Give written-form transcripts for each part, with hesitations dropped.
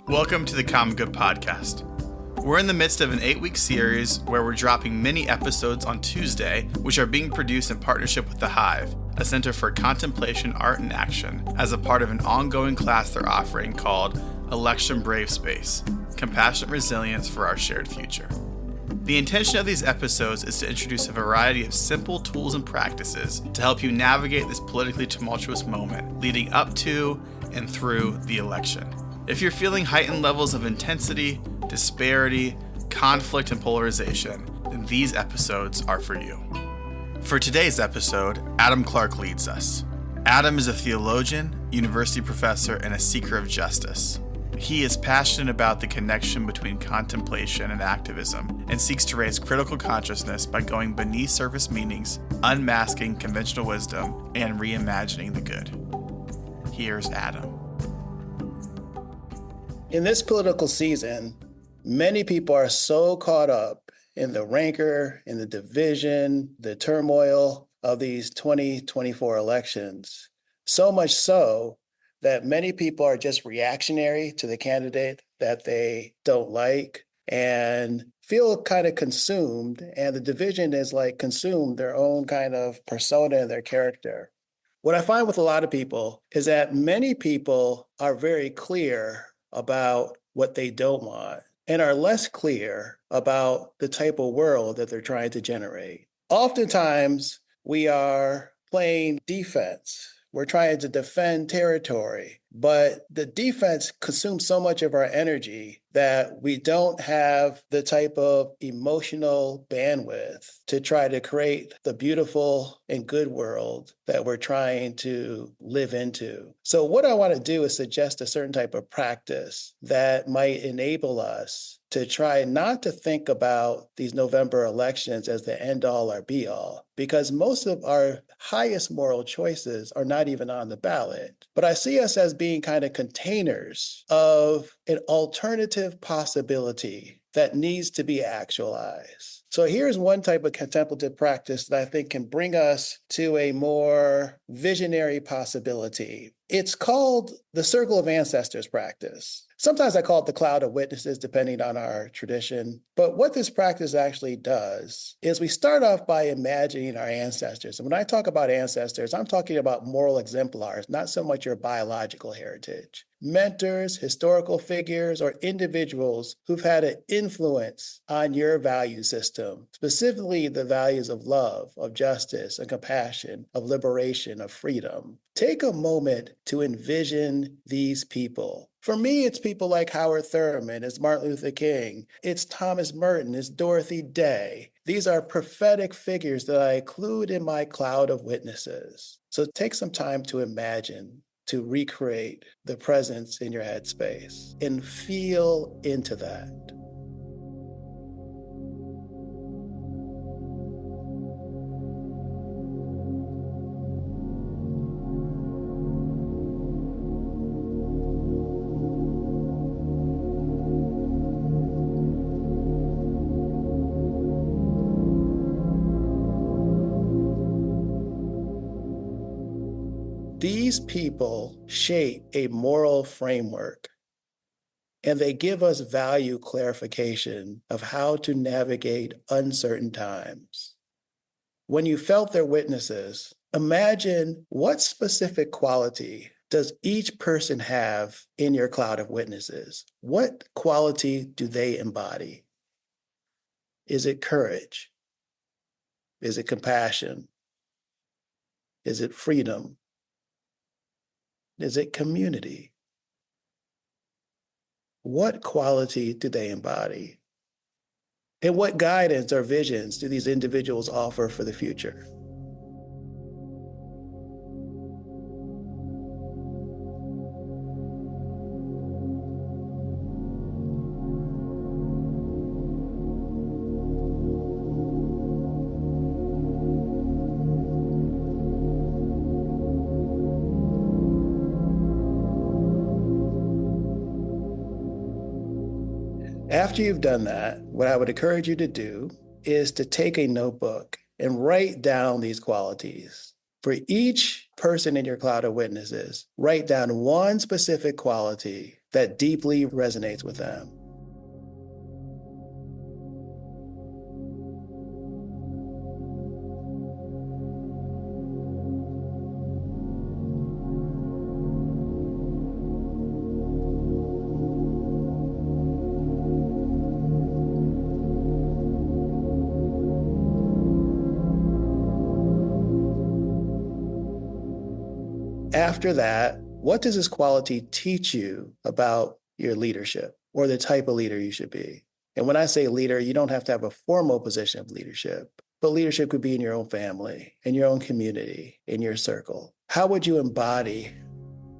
Welcome to the Common Good Podcast. We're in the midst of an 8-week series where we're dropping mini episodes on Tuesday, which are being produced in partnership with The Hive, a center for contemplation, art, and action, as a part of an ongoing class they're offering called Election Brave Space, Compassionate Resilience for Our Shared Future. The intention of these episodes is to introduce a variety of simple tools and practices to help you navigate this politically tumultuous moment leading up to and through the election. If you're feeling heightened levels of intensity, disparity, conflict, and polarization, then these episodes are for you. For today's episode, Adam Clark leads us. Adam is a theologian, university professor, and a seeker of justice. He is passionate about the connection between contemplation and activism and seeks to raise critical consciousness by going beneath surface meanings, unmasking conventional wisdom, and reimagining the good. Here's Adam. In this political season, many people are so caught up in the rancor, in the division, the turmoil of these 2024 elections, so much so that many people are just reactionary to the candidate that they don't like and feel kind of consumed. And the division is like consumed their own kind of persona and their character. What I find with a lot of people is that many people are very clear about what they don't want and are less clear about the type of world that they're trying to generate. Oftentimes, we are playing defense. We're trying to defend territory, but the defense consumes so much of our energy that we don't have the type of emotional bandwidth to try to create the beautiful and good world that we're trying to live into. So what I want to do is suggest a certain type of practice that might enable us to try not to think about these November elections as the end all or be all, because most of our highest moral choices are not even on the ballot. But I see us as being kind of containers of an alternative possibility that needs to be actualized. So here's one type of contemplative practice that I think can bring us to a more visionary possibility. It's called the Circle of Ancestors practice. Sometimes I call it the cloud of witnesses, depending on our tradition. But what this practice actually does is we start off by imagining our ancestors. And when I talk about ancestors, I'm talking about moral exemplars, not so much your biological heritage. Mentors, historical figures, or individuals who've had an influence on your value system, specifically the values of love, of justice, of compassion, of liberation, of freedom. Take a moment to envision these people. For me, it's people like Howard Thurman, it's Martin Luther King, it's Thomas Merton, it's Dorothy Day. These are prophetic figures that I include in my cloud of witnesses. So take some time to imagine, to recreate the presence in your headspace and feel into that. These people shape a moral framework, and they give us value clarification of how to navigate uncertain times. When you felt their witnesses, imagine what specific quality does each person have in your cloud of witnesses? What quality do they embody? Is it courage? Is it compassion? Is it freedom? Is it community? What quality do they embody? And what guidance or visions do these individuals offer for the future? After you've done that, what I would encourage you to do is to take a notebook and write down these qualities. For each person in your cloud of witnesses, write down one specific quality that deeply resonates with them. After that, what does this quality teach you about your leadership or the type of leader you should be? And when I say leader, you don't have to have a formal position of leadership, but leadership could be in your own family, in your own community, in your circle. How would you embody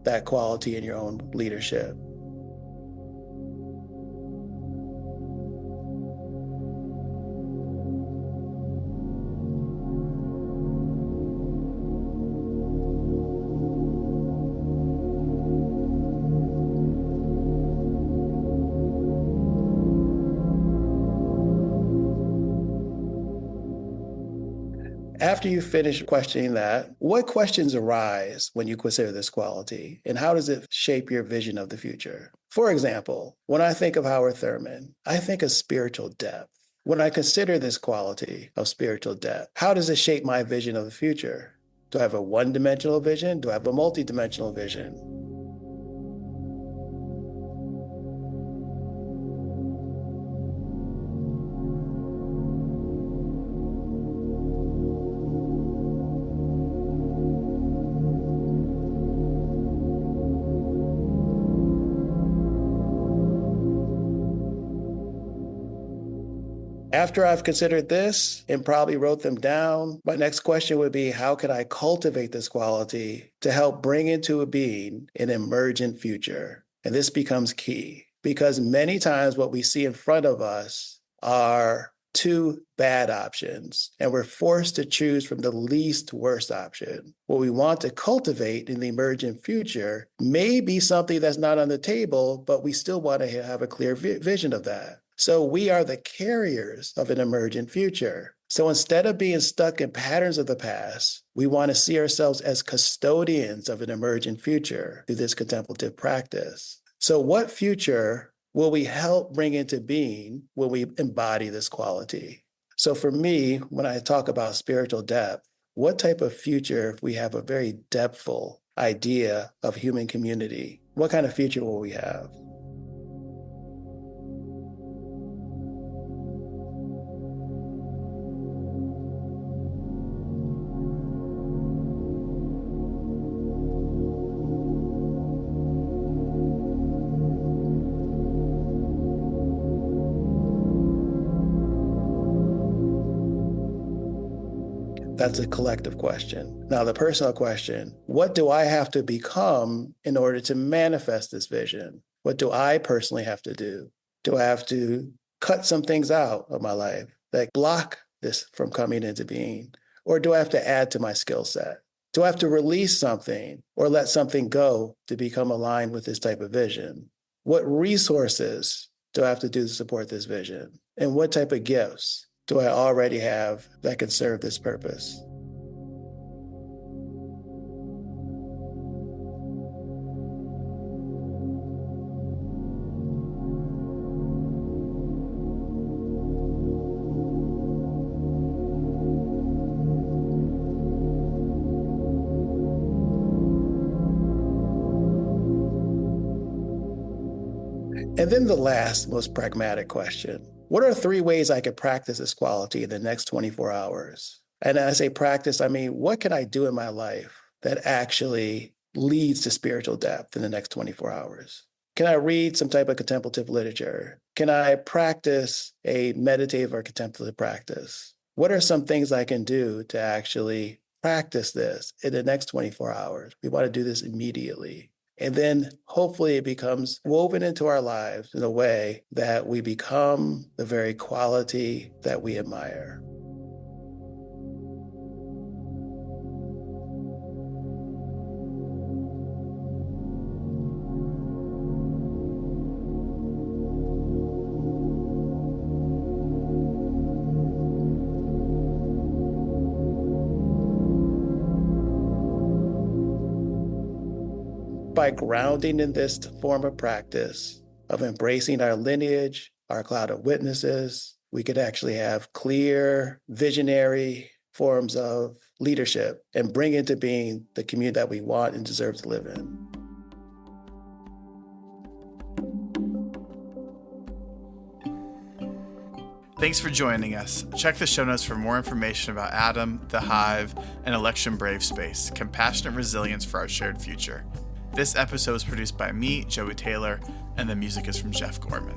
that quality in your own leadership? After you finish questioning that, what questions arise when you consider this quality, and how does it shape your vision of the future? For example, when I think of Howard Thurman, I think of spiritual depth. When I consider this quality of spiritual depth, how does it shape my vision of the future? Do I have a one-dimensional vision? Do I have a multi-dimensional vision? After I've considered this and probably wrote them down, my next question would be, how can I cultivate this quality to help bring into a being an emergent future? And this becomes key because many times what we see in front of us are two bad options, and we're forced to choose from the least worst option. What we want to cultivate in the emergent future may be something that's not on the table, but we still want to have a clear vision of that. So we are the carriers of an emergent future. So instead of being stuck in patterns of the past, we want to see ourselves as custodians of an emergent future through this contemplative practice. So what future will we help bring into being when we embody this quality? So for me, when I talk about spiritual depth, what type of future, if we have a very depthful idea of human community, what kind of future will we have? That's a collective question. Now, the personal question, what do I have to become in order to manifest this vision? What do I personally have to do? Do I have to cut some things out of my life that block this from coming into being? Or do I have to add to my skill set? Do I have to release something or let something go to become aligned with this type of vision? What resources do I have to do to support this vision? And what type of gifts do I already have that can serve this purpose? And then the last, most pragmatic question. What are 3 ways I could practice this quality in the next 24 hours? And I say practice, I mean, what can I do in my life that actually leads to spiritual depth in the next 24 hours? Can I read some type of contemplative literature? Can I practice a meditative or contemplative practice? What are some things I can do to actually practice this in the next 24 hours? We want to do this immediately. And then hopefully it becomes woven into our lives in a way that we become the very quality that we admire. by grounding in this form of practice of embracing our lineage, our cloud of witnesses, we could actually have clear, visionary forms of leadership and bring into being the community that we want and deserve to live in. Thanks for joining us. Check the show notes for more information about Adam, the Hive, and Election Brave Space, compassionate resilience for our shared future. This episode was produced by me, Joey Taylor, and the music is from Jeff Gorman.